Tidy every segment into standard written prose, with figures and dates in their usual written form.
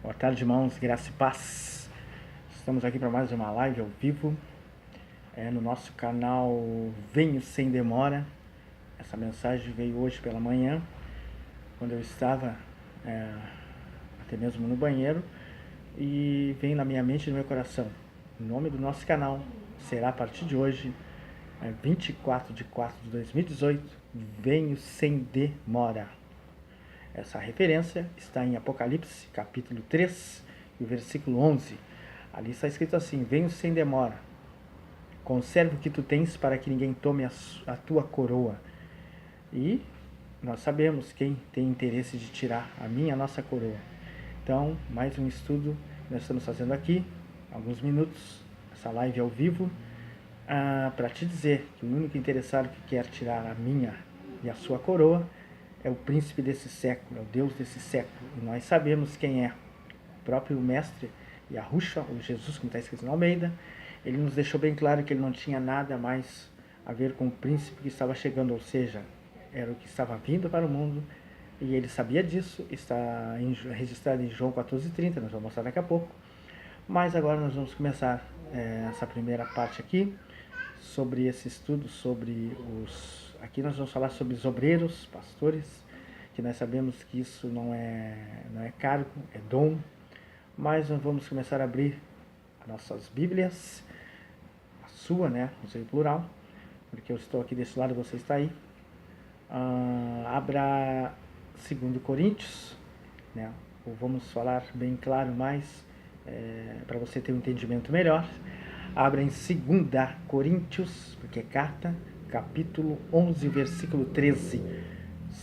Boa tarde, irmãos, graça e paz. Estamos aqui para mais uma live ao vivo no nosso canal Venho Sem Demora. Essa mensagem veio hoje pela manhã, quando eu estava até mesmo no banheiro, e veio na minha mente e no meu coração. O nome do nosso canal será a partir de hoje, 24 de 4 de 2018, Venho Sem Demora. Essa referência está em Apocalipse, capítulo 3, e o versículo 11. Ali está escrito assim: venho sem demora, conserve o que tu tens para que ninguém tome a tua coroa. E nós sabemos quem tem interesse de tirar a nossa coroa. Então, mais um estudo que nós estamos fazendo aqui, alguns minutos, essa live ao vivo, para te dizer que o único interessado que quer tirar a minha e a sua coroa é o príncipe desse século, é o Deus desse século. E nós sabemos quem é. O próprio mestre Yahushua, o Jesus, como está escrito na Almeida, ele nos deixou bem claro que ele não tinha nada mais a ver com o príncipe que estava chegando, ou seja, era o que estava vindo para o mundo, e ele sabia disso, está registrado em João 14:30, nós vamos mostrar daqui a pouco. Mas agora nós vamos começar essa primeira parte aqui, sobre esse estudo, sobre os... Aqui nós vamos falar sobre os obreiros, pastores, que nós sabemos que isso não é cargo, é dom. Mas nós vamos começar a abrir as nossas Bíblias, a sua, né, não sei o plural, porque eu estou aqui desse lado e você está aí. Abra 2 Coríntios, né, ou vamos falar bem claro mais, para você ter um entendimento melhor. Abra em 2 Coríntios, porque é carta, capítulo 11, versículo 13.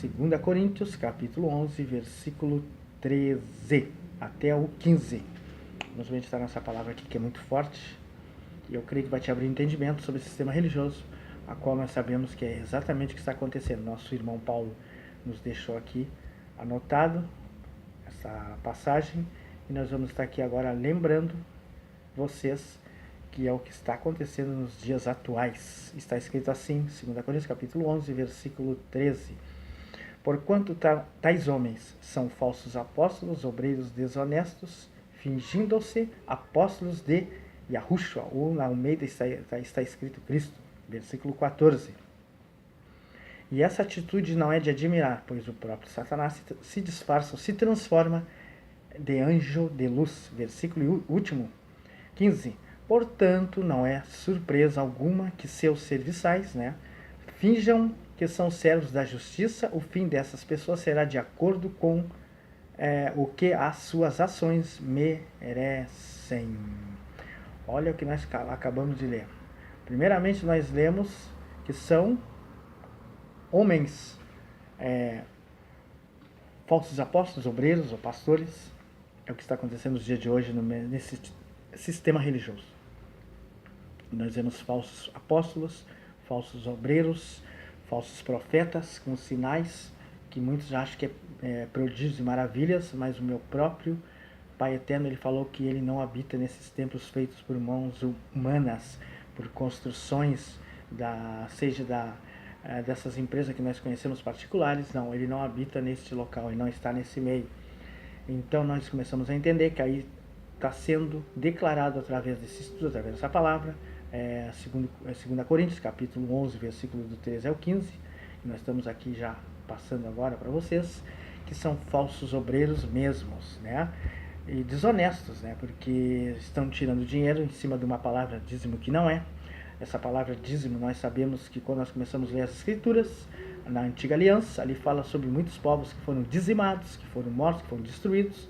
2 Coríntios, capítulo 11, versículo 13 até o 15. Vamos meditar nessa palavra aqui que é muito forte, e eu creio que vai te abrir entendimento sobre o sistema religioso, a qual nós sabemos que é exatamente o que está acontecendo. Nosso irmão Paulo nos deixou aqui anotado essa passagem, e nós vamos estar aqui agora lembrando vocês que é o que está acontecendo nos dias atuais. Está escrito assim, 2 Coríntios capítulo 11, versículo 13. Porquanto tais homens são falsos apóstolos, obreiros desonestos, fingindo-se apóstolos de Yahushua, ou na Almeida está escrito Cristo, versículo 14. E essa atitude não é de admirar, pois o próprio Satanás se disfarça, se transforma de anjo de luz, versículo último, 15. Portanto, não é surpresa alguma que seus serviçais, finjam que são servos da justiça. O fim dessas pessoas será de acordo com o que as suas ações merecem. Olha o que nós acabamos de ler. Primeiramente, nós lemos que são homens, falsos apóstolos, obreiros ou pastores. É o que está acontecendo nos dias de hoje nesse sistema religioso. Nós vemos falsos apóstolos, falsos obreiros, falsos profetas com sinais que muitos acham que é prodígios e maravilhas, mas o meu próprio Pai Eterno, ele falou que ele não habita nesses templos feitos por mãos humanas, por construções dessas empresas que nós conhecemos particulares. Não, ele não habita neste local, ele não está nesse meio. Então nós começamos a entender que aí está sendo declarado através desse estudo, através dessa palavra, 2 Coríntios, capítulo 11, versículo do 13 ao 15, e nós estamos aqui já passando agora para vocês, que são falsos obreiros mesmos, e desonestos, porque estão tirando dinheiro em cima de uma palavra dízimo que não é. Essa palavra dízimo, nós sabemos que quando nós começamos a ler as escrituras, na antiga aliança, ali fala sobre muitos povos que foram dizimados, que foram mortos, que foram destruídos.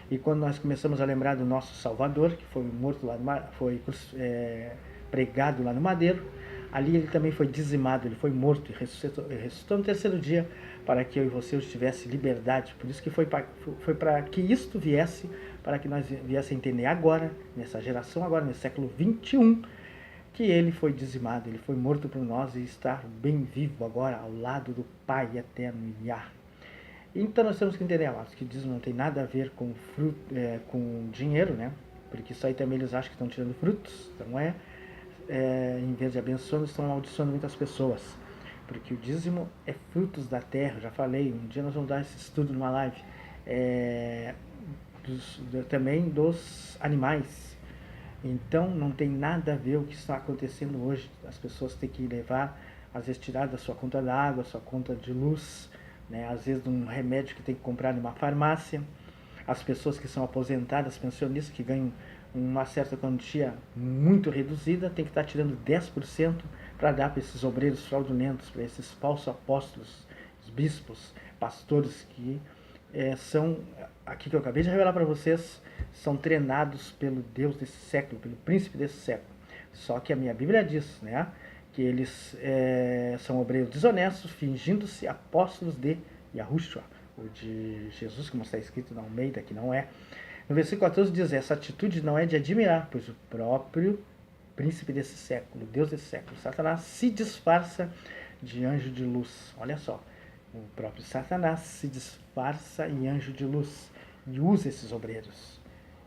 E quando nós começamos a lembrar do nosso Salvador, que foi morto lá, foi pregado lá no madeiro, ali ele também foi dizimado, ele foi morto e ressuscitou no terceiro dia, para que eu e você tivesse liberdade. Por isso que foi para que isto viesse, para que nós viesse a entender agora, nessa geração agora, nesse século 21, que ele foi dizimado, ele foi morto por nós e está bem vivo agora ao lado do Pai Eterno Yah. Então nós temos que entender, amados, que dízimo não tem nada a ver com com dinheiro, porque isso aí também eles acham que estão tirando frutos. Então em vez de abençoando, estão amaldiçoando muitas pessoas, porque o dízimo é frutos da terra. Eu já falei, um dia nós vamos dar esse estudo numa live. também dos animais. Então não tem nada a ver o que está acontecendo hoje. As pessoas têm que levar, às vezes, tirar da sua conta d'água, sua conta de luz, né? Às vezes um remédio que tem que comprar numa farmácia. As pessoas que são aposentadas, pensionistas, que ganham uma certa quantia muito reduzida, tem que estar tirando 10% para dar para esses obreiros fraudulentos, para esses falsos apóstolos, os bispos, pastores que são, aqui que eu acabei de revelar para vocês, são treinados pelo Deus desse século, pelo príncipe desse século. Só que a minha Bíblia diz, né, que eles são obreiros desonestos, fingindo-se apóstolos de Yahushua, ou de Jesus, como está escrito na Almeida, que não é. No versículo 14 diz, essa atitude não é de admirar, pois o próprio príncipe desse século, Deus desse século, Satanás, se disfarça de anjo de luz. Olha só, o próprio Satanás se disfarça em anjo de luz e usa esses obreiros.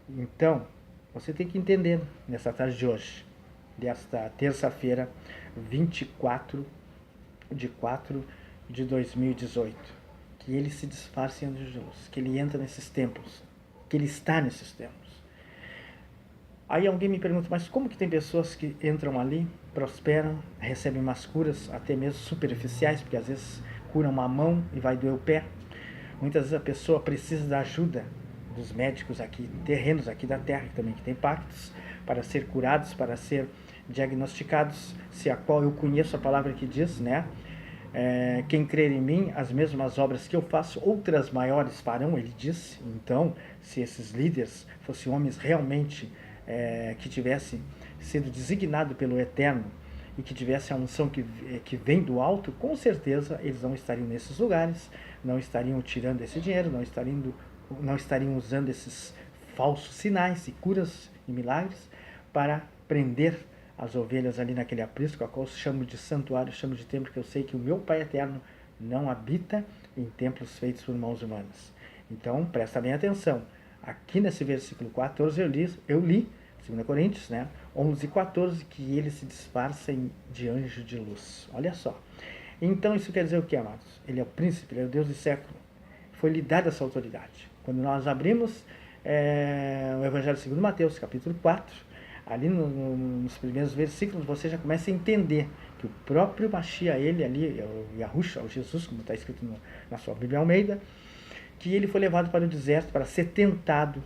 Então, você tem que entender nessa tarde de hoje, desta terça-feira, 24 de 4 de 2018, que ele se disfarça em anjo de luz, que ele entra nesses templos, que ele está nesses templos. Aí alguém me pergunta, mas como que tem pessoas que entram ali, prosperam, recebem umas curas, até mesmo superficiais, porque às vezes curam uma mão e vai doer o pé. Muitas vezes a pessoa precisa da ajuda dos médicos aqui, terrenos aqui da terra, também que tem pactos, para ser curados, para ser diagnosticados, se a qual eu conheço a palavra que diz, né? Quem crer em mim, as mesmas obras que eu faço, outras maiores farão, ele disse. Então, se esses líderes fossem homens realmente que tivessem sido designados pelo Eterno e que tivesse a unção que vem do alto, com certeza eles não estariam nesses lugares, não estariam tirando esse dinheiro, não estariam usando esses falsos sinais e curas e milagres para prender as ovelhas ali naquele aprisco, a qual eu chamo de santuário, chamo de templo, que eu sei que o meu Pai Eterno não habita em templos feitos por mãos humanas. Então, presta bem atenção. Aqui nesse versículo 14 eu li 2 Coríntios, né, 11 e 14, que ele se disfarça de anjo de luz. Olha só. Então isso quer dizer o que, amados? Ele é o príncipe, ele é o Deus do século. Foi lhe dada essa autoridade. Quando nós abrimos o Evangelho segundo Mateus, capítulo 4, ali nos primeiros versículos, você já começa a entender que o próprio Mashiach, ele ali, o Yahushua, o Jesus, como está escrito na sua Bíblia Almeida, que ele foi levado para o deserto para ser tentado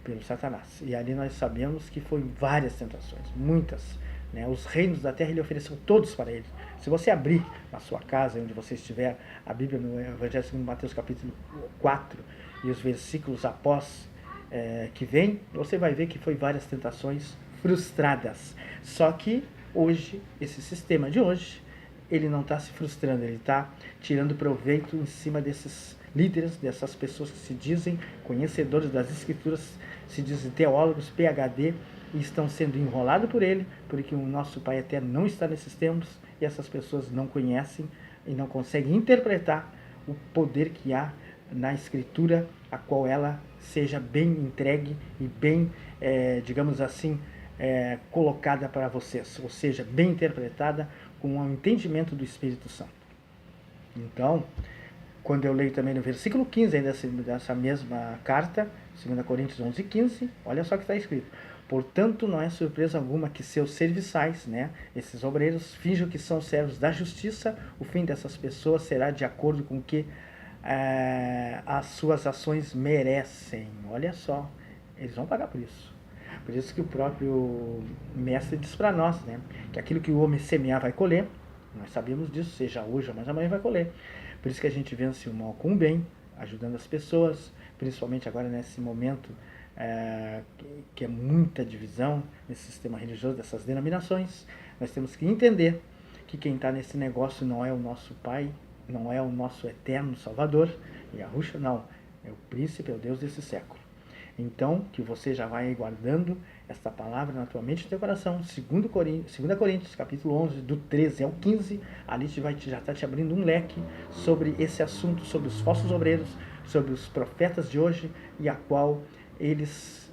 pelo Satanás. E ali nós sabemos que foi várias tentações, muitas. Né? Os reinos da terra ele ofereceu todos para ele. Se você abrir na sua casa, onde você estiver, a Bíblia no Evangelho segundo Mateus capítulo 4 e os versículos após que vem, você vai ver que foi várias tentações frustradas. Só que hoje, esse sistema de hoje, ele não está se frustrando, ele está tirando proveito em cima desses líderes, dessas pessoas que se dizem conhecedores das escrituras, se dizem teólogos, PhD, e estão sendo enrolados por ele, porque o nosso Pai Eterno não está nesses tempos, e essas pessoas não conhecem e não conseguem interpretar o poder que há na escritura, a qual ela seja bem entregue e bem, digamos assim, colocada para vocês, ou seja, bem interpretada com o entendimento do Espírito Santo. Então, quando eu leio também no versículo 15 ainda dessa mesma carta, 2 Coríntios 11, 15, olha só o que está escrito. Portanto, não é surpresa alguma que seus serviçais, né, esses obreiros, finjam que são servos da justiça. O fim dessas pessoas será de acordo com o que as suas ações merecem. Olha só, eles vão pagar por isso. Por isso que o próprio mestre diz para nós, né, que aquilo que o homem semear vai colher. Nós sabemos disso, seja hoje ou mais amanhã vai colher. Por isso que a gente vence o mal com o bem, ajudando as pessoas, principalmente agora nesse momento que é muita divisão nesse sistema religioso dessas denominações. Nós temos que entender que quem está nesse negócio não é o nosso Pai, não é o nosso eterno Salvador, Yahushua, não, é o príncipe, é o Deus desse século. Então, que você já vai guardando esta palavra na tua mente e no teu coração. 2 Coríntios, capítulo 11, do 13 ao 15, ali já está te abrindo um leque sobre esse assunto, sobre os falsos obreiros, sobre os profetas de hoje, e a qual eles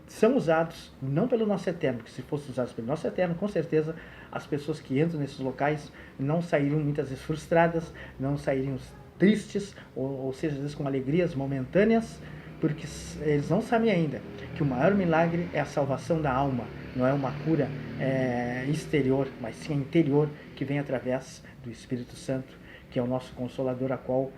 são usados não pelo nosso Eterno, que se fossem usados pelo nosso Eterno, com certeza as pessoas que entram nesses locais não sairiam muitas vezes frustradas, não sairiam tristes, ou seja, às vezes com alegrias momentâneas, porque eles não sabem ainda que o maior milagre é a salvação da alma, não é uma cura exterior, mas sim interior, que vem através do Espírito Santo, que é o nosso Consolador, a qual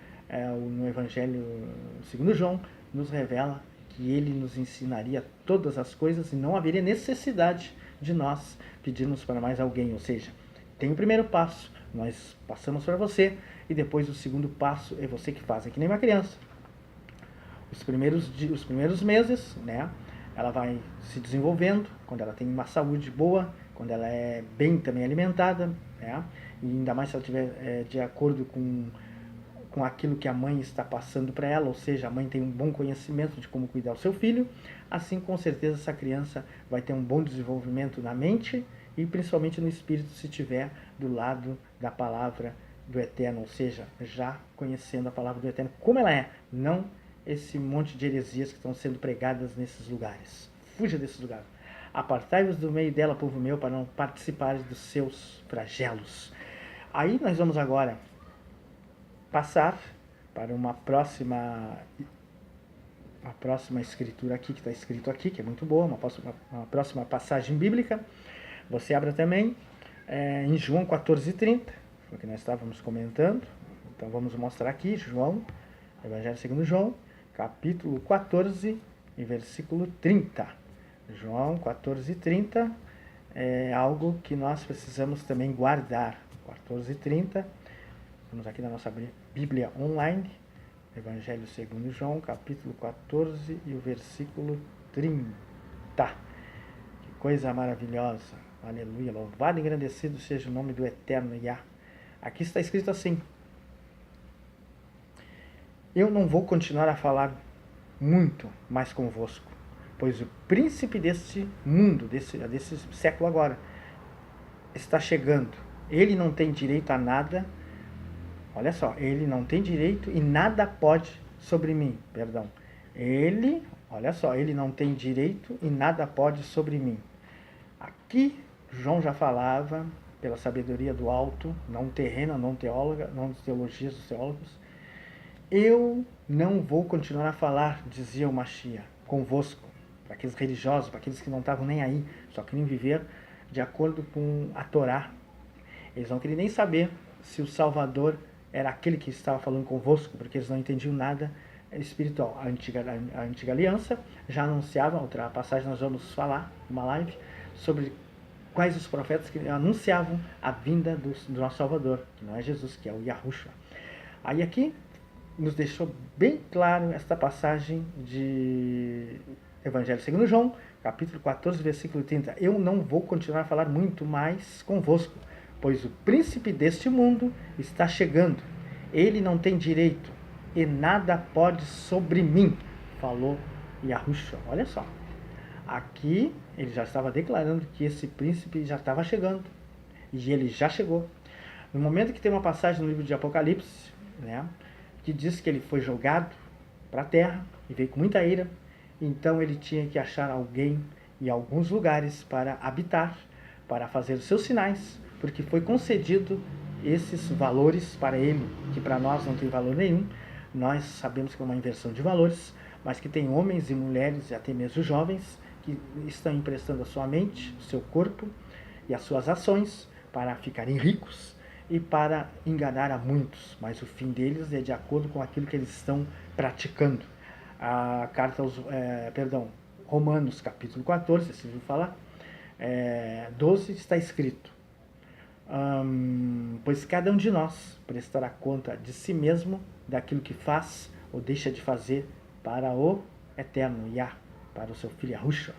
no Evangelho segundo João nos revela que ele nos ensinaria todas as coisas e não haveria necessidade de nós pedirmos para mais alguém. Ou seja, tem o primeiro passo, nós passamos para você, e depois o segundo passo é você que faz. É que nem uma criança. Os primeiros meses, né, ela vai se desenvolvendo, quando ela tem uma saúde boa, quando ela é bem também alimentada, né, e ainda mais se ela estiver de acordo com aquilo que a mãe está passando para ela, ou seja, a mãe tem um bom conhecimento de como cuidar do seu filho, assim com certeza essa criança vai ter um bom desenvolvimento na mente e principalmente no espírito, se estiver do lado da palavra do Eterno, ou seja, já conhecendo a palavra do Eterno como ela é, não esse monte de heresias que estão sendo pregadas nesses lugares. Fuja desses lugares. Apartai-vos do meio dela, povo meu, para não participares dos seus flagelos. Aí nós vamos agora passar para uma próxima escritura aqui, que está escrito aqui, que é muito boa, uma próxima passagem bíblica. Você abra também em João 14:30, o que nós estávamos comentando. Então vamos mostrar aqui, João, Evangelho segundo João, capítulo 14 e versículo 30. João 14:30 é algo que nós precisamos também guardar. 14:30, vamos aqui na nossa Bíblia online, Evangelho segundo João, capítulo 14 e o versículo 30. Que coisa maravilhosa, aleluia, louvado e engrandecido seja o nome do Eterno Yah. Aqui está escrito assim: eu não vou continuar a falar muito mais convosco, pois o príncipe deste mundo, desse século agora, está chegando. Ele não tem direito a nada. Olha só, ele não tem direito e nada pode sobre mim. Perdão. Olha só, ele não tem direito e nada pode sobre mim. Aqui, João já falava, pela sabedoria do alto, não terrena, não teóloga, não de teologias dos teólogos. Eu não vou continuar a falar, dizia o Mashiach, convosco, para aqueles religiosos, para aqueles que não estavam nem aí, só queriam viver de acordo com a Torá. Eles não queriam nem saber se o Salvador era aquele que estava falando convosco, porque eles não entendiam nada espiritual. A antiga aliança já anunciava, outra passagem nós vamos falar, uma live, sobre quais os profetas que anunciavam a vinda do nosso Salvador, que não é Jesus, que é o Yahushua. Aí aqui nos deixou bem claro esta passagem de Evangelho segundo João, capítulo 14, versículo 30. Eu não vou continuar a falar muito mais convosco, pois o príncipe deste mundo está chegando. Ele não tem direito e nada pode sobre mim, falou Yahushua. Olha só, aqui ele já estava declarando que esse príncipe já estava chegando, e ele já chegou. No momento que tem uma passagem no livro de Apocalipse, né, que diz que ele foi jogado para a terra e veio com muita ira, então ele tinha que achar alguém em alguns lugares para habitar, para fazer os seus sinais, porque foi concedido esses valores para ele, que para nós não tem valor nenhum. Nós sabemos que é uma inversão de valores, mas que tem homens e mulheres, e até mesmo jovens, que estão emprestando a sua mente, o seu corpo e as suas ações para ficarem ricos e para enganar a muitos, mas o fim deles é de acordo com aquilo que eles estão praticando. A carta aos Romanos, capítulo 14, vocês ouviram falar, 12, está escrito: pois cada um de nós prestará conta de si mesmo daquilo que faz ou deixa de fazer para o Eterno Yah, para o seu filho Yahushua.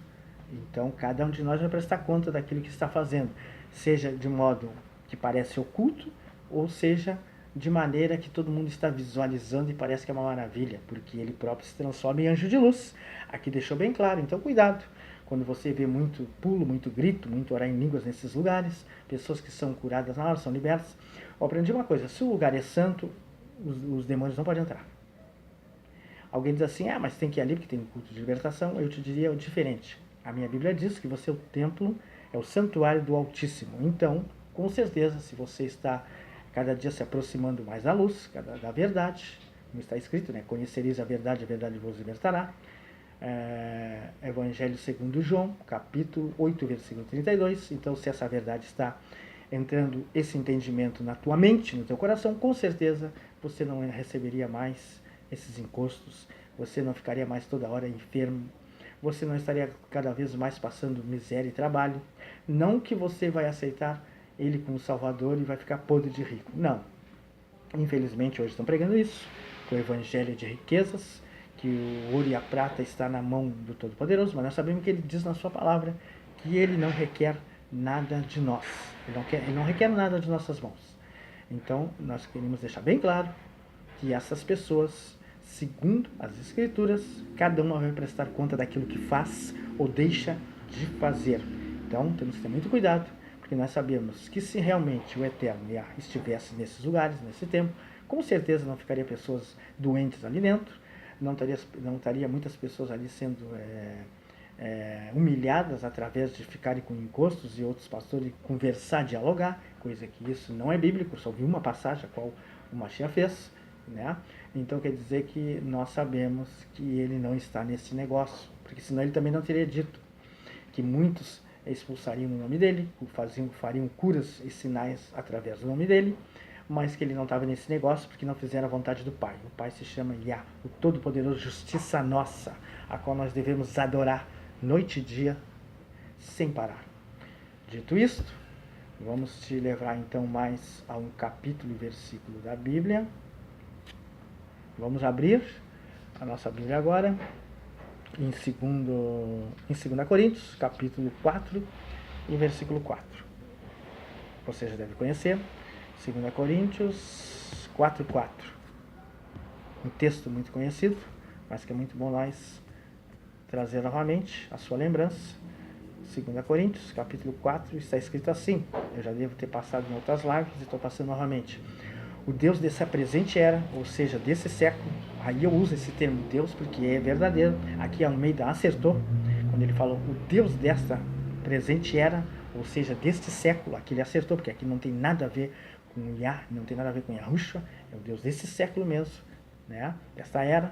Então cada um de nós vai prestar conta daquilo que está fazendo, seja de modo que parece oculto, ou seja de maneira que todo mundo está visualizando e parece que é uma maravilha, porque ele próprio se transforma em anjo de luz. Aqui deixou bem claro, então cuidado quando você vê muito pulo, muito grito, muito orar em línguas nesses lugares, pessoas que são curadas na hora, são libertas. Eu aprendi uma coisa: se o lugar é santo, os demônios não podem entrar. Alguém diz assim: mas tem que ir ali porque tem um culto de libertação. Eu te diria o diferente. A minha Bíblia diz que você é o templo, é o santuário do Altíssimo. Então, com certeza, se você está cada dia se aproximando mais da luz, da verdade, como está escrito, né? Conhecereis a verdade vos libertará. Evangelho segundo João, capítulo 8, versículo 32. Então, se essa verdade está entrando, esse entendimento na tua mente, no teu coração, com certeza você não receberia mais esses encostos, você não ficaria mais toda hora enfermo, você não estaria cada vez mais passando miséria e trabalho. Não que você vai aceitar ele como Salvador e vai ficar podre de rico. Não. Infelizmente hoje estão pregando isso, que o evangelho é de riquezas, que o ouro e a prata está na mão do Todo-Poderoso, mas nós sabemos que ele diz na sua palavra que ele não requer nada de nós. Ele não requer nada de nossas mãos. Então, nós queremos deixar bem claro que essas pessoas, segundo as Escrituras, cada uma vai prestar conta daquilo que faz ou deixa de fazer. Então, temos que ter muito cuidado, porque nós sabemos que se realmente o Eterno estivesse nesses lugares, nesse tempo, com certeza não ficaria pessoas doentes ali dentro, não estaria muitas pessoas ali sendo humilhadas através de ficarem com encostos e outros pastores conversar, dialogar, coisa que isso não é bíblico, só vi uma passagem a qual o Mashiach fez, né? Então quer dizer que nós sabemos que ele não está nesse negócio, porque senão ele também não teria dito que muitos expulsariam no nome dele, fariam curas e sinais através do nome dele, mas que ele não estava nesse negócio porque não fizeram a vontade do Pai. O Pai se chama Yah, o Todo-Poderoso, justiça nossa, a qual nós devemos adorar noite e dia, sem parar. Dito isto, vamos te levar então mais a um capítulo e versículo da Bíblia. Vamos abrir a nossa Bíblia agora, em 2 Coríntios, capítulo 4 e versículo 4. Você já deve conhecer, 2 Coríntios 4:4. Um texto muito conhecido, mas que é muito bom nós trazer novamente a sua lembrança. 2 Coríntios, capítulo 4, está escrito assim. Eu já devo ter passado em outras lives e estou passando novamente. O Deus dessa presente era, ou seja, desse século, aí eu uso esse termo Deus porque é verdadeiro. Aqui Almeida acertou, quando ele falou o Deus desta presente era, ou seja, deste século. Aqui ele acertou, porque aqui não tem nada a ver com Yah, não tem nada a ver com Yahushua, é o Deus desse século mesmo, né? Desta era,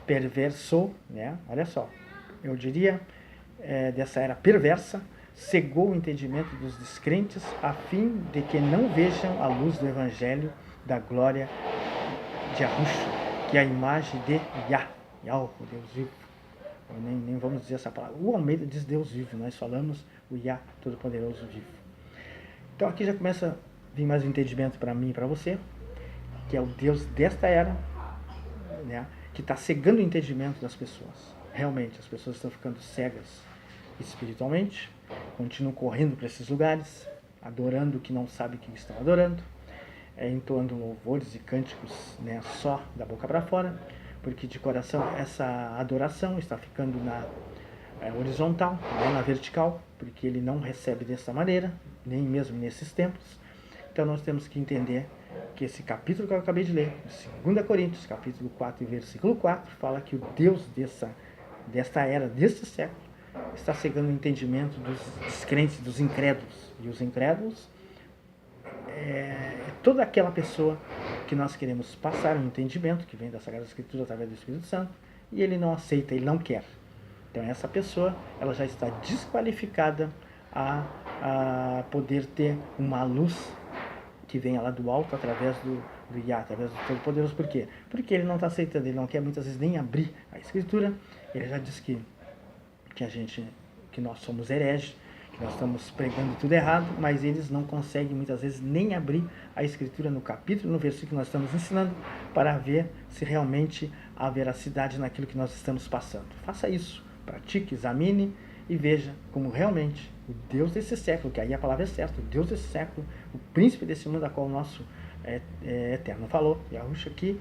perverso, né? Olha só, eu diria, dessa era perversa, cegou o entendimento dos descrentes, a fim de que não vejam a luz do Evangelho da glória de Yahushua, que é a imagem de Yah, o Deus vivo. Nem vamos dizer essa palavra. O Almeida diz Deus vivo, nós falamos o Yah, Todo-Poderoso vivo. Então aqui já começa a vir mais um entendimento para mim e para você, que é o Deus desta era, né, que está cegando o entendimento das pessoas. Realmente, as pessoas estão ficando cegas espiritualmente, continuam correndo para esses lugares, adorando o que não sabe que estão adorando, entoando louvores e cânticos, né, só da boca para fora, porque de coração essa adoração está ficando na horizontal, não na vertical, porque ele não recebe dessa maneira, nem mesmo nesses tempos. Então nós temos que entender que esse capítulo que eu acabei de ler, 2 Coríntios, capítulo 4 e versículo 4, fala que o Deus desta era, deste século, está cegando o entendimento dos descrentes, dos incrédulos. E os incrédulos toda aquela pessoa que nós queremos passar um entendimento, que vem da Sagrada Escritura através do Espírito Santo, e ele não aceita, ele não quer. Então essa pessoa, ela já está desqualificada a poder ter uma luz que venha lá do alto através do Yah, através do Todo-Poderoso. Por quê? Porque ele não está aceitando, ele não quer muitas vezes nem abrir a Escritura. Ele já diz que nós somos hereges, que nós estamos pregando tudo errado, mas eles não conseguem muitas vezes nem abrir a Escritura no capítulo, no versículo que nós estamos ensinando, para ver se realmente há veracidade naquilo que nós estamos passando. Faça isso, pratique, examine e veja como realmente o Deus desse século, que aí a palavra é certa, o Deus desse século, o príncipe desse mundo, a qual o nosso Eterno falou, Yahushua, aqui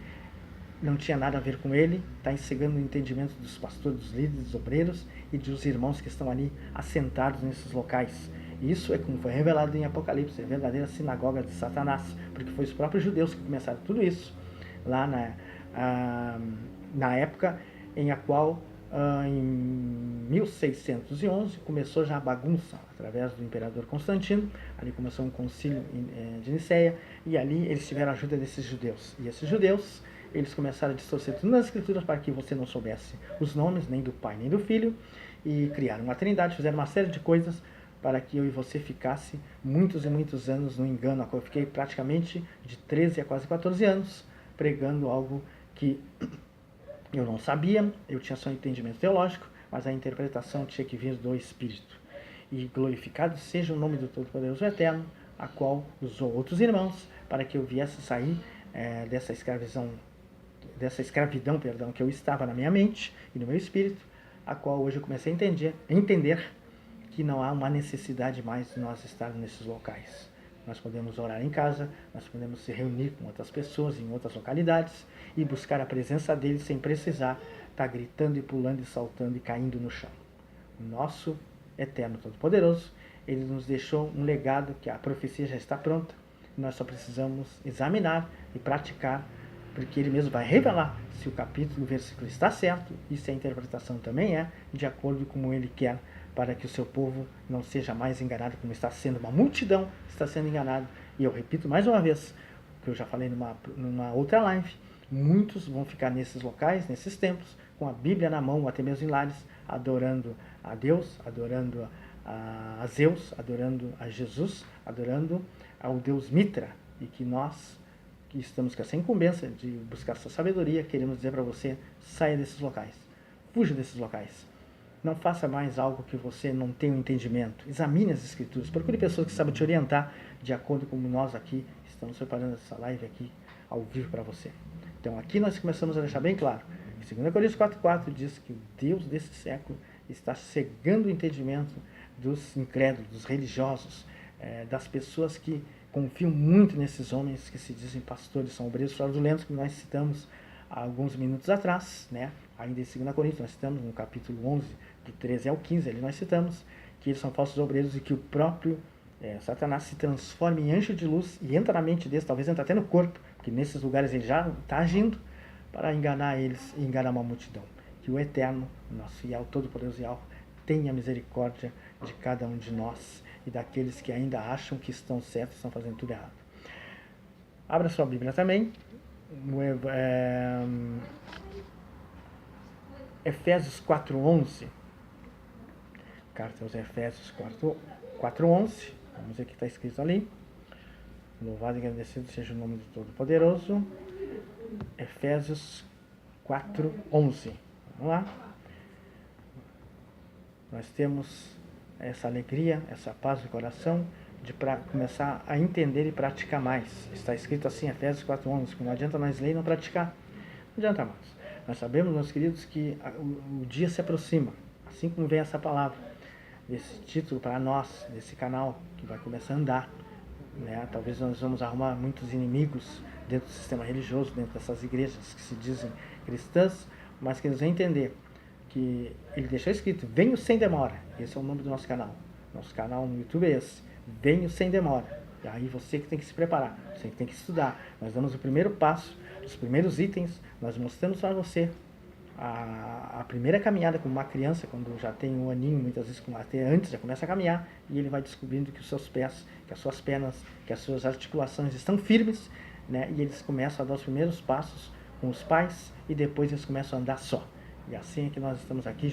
não tinha nada a ver com ele, está cegando o entendimento dos pastores, dos líderes, dos obreiros e dos irmãos que estão ali assentados nesses locais. Isso é como foi revelado em Apocalipse, é a verdadeira sinagoga de Satanás, porque foi os próprios judeus que começaram tudo isso, lá na época em a qual, em 1611, começou já a bagunça, através do imperador Constantino. Ali começou um concílio de Niceia, e ali eles tiveram a ajuda desses judeus. E esses judeus, eles começaram a distorcer tudo nas escrituras para que você não soubesse os nomes, nem do Pai nem do Filho, e criaram uma trindade, fizeram uma série de coisas para que eu e você ficasse muitos e muitos anos no engano. Eu fiquei praticamente de 13 a quase 14 anos pregando algo que eu não sabia, eu tinha só um entendimento teológico, mas a interpretação tinha que vir do Espírito. E glorificado seja o nome do Todo-Poderoso Eterno, a qual usou outros irmãos para que eu viesse sair dessa escravidão, que eu estava na minha mente e no meu espírito, a qual hoje eu comecei a entender que não há uma necessidade mais de nós estarmos nesses locais. Nós podemos orar em casa, nós podemos se reunir com outras pessoas em outras localidades e buscar a presença deles sem precisar estar gritando e pulando e saltando e caindo no chão. O nosso Eterno Todo-Poderoso, ele nos deixou um legado que a profecia já está pronta. Nós só precisamos examinar e praticar, porque ele mesmo vai revelar se o capítulo, o versículo está certo e se a interpretação também é de acordo com como ele quer, para que o seu povo não seja mais enganado, como está sendo uma multidão, está sendo enganado. E eu repito mais uma vez, o que eu já falei numa outra live, muitos vão ficar nesses locais, nesses templos, com a Bíblia na mão, até mesmo em lares, adorando a Deus, adorando a Zeus, adorando a Jesus, adorando ao Deus Mitra, e que nós, que estamos com essa incumbência de buscar essa sabedoria, queremos dizer para você, saia desses locais, fuja desses locais. Não faça mais algo que você não tenha um entendimento. Examine as escrituras, procure pessoas que sabem te orientar de acordo com nós aqui estamos preparando essa live aqui ao vivo para você. Então aqui nós começamos a deixar bem claro que 2 Coríntios 4,4 diz que o Deus desse século está cegando o entendimento dos incrédulos, dos religiosos, das pessoas que confiam muito nesses homens que se dizem pastores, são obreiros fraudulentos, que nós citamos há alguns minutos atrás, né? Ainda em 2 Coríntios, nós citamos no capítulo 11, do 13 ao 15, ali nós citamos que eles são falsos obreiros e que o próprio Satanás se transforma em anjo de luz e entra na mente deles, talvez entra até no corpo, porque nesses lugares ele já está agindo para enganar eles e enganar uma multidão. Que o Eterno, nosso fiel, todo-poderoso e alvo, tenha misericórdia de cada um de nós e daqueles que ainda acham que estão certos e estão fazendo tudo errado. Abra sua Bíblia também. Efésios 4:11. Carta aos Efésios 4:11. Vamos ver o que está escrito ali. Louvado e agradecido seja o nome do Todo-Poderoso. Efésios 4:11. Vamos lá. Nós temos essa alegria, essa paz do coração de começar a entender e praticar mais. Está escrito assim, Efésios 4:11, que não adianta nós ler e não praticar. Não adianta mais. Nós sabemos, meus queridos, que o dia se aproxima, assim como vem essa palavra, desse título para nós, desse canal, que vai começar a andar. Né? Talvez nós vamos arrumar muitos inimigos dentro do sistema religioso, dentro dessas igrejas que se dizem cristãs, mas que eles vão entender que ele deixou escrito, venho sem demora. Esse é o nome do nosso canal. Nosso canal no YouTube é esse, venho sem demora. E aí você que tem que se preparar, você que tem que estudar. Nós damos o primeiro passo, os primeiros itens, nós mostramos para você a primeira caminhada como uma criança, quando já tem um aninho, muitas vezes até antes, já começa a caminhar, e ele vai descobrindo que os seus pés, que as suas pernas, que as suas articulações estão firmes, né? E eles começam a dar os primeiros passos com os pais, e depois eles começam a andar só. E assim é que nós estamos aqui